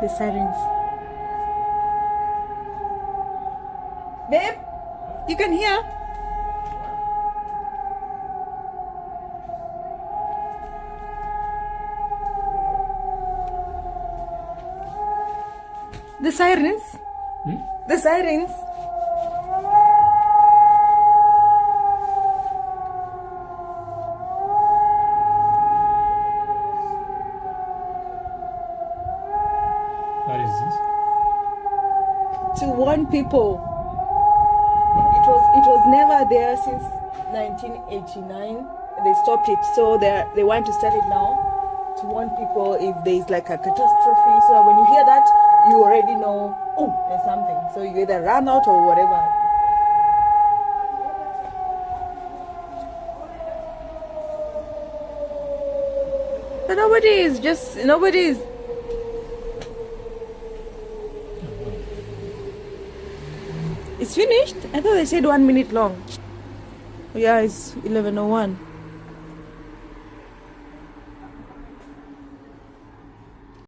The sirens. Babe, you can hear? The sirens? The sirens? What is this? To warn people. It was never there since 1989. They stopped it, so they want to start it now to warn people if there is like a catastrophe. So that when you hear that, you already know, oh, there's something. So you either run out or whatever. But nobody is. It's finished? I thought they said 1 minute long. Yeah, it's 11:01.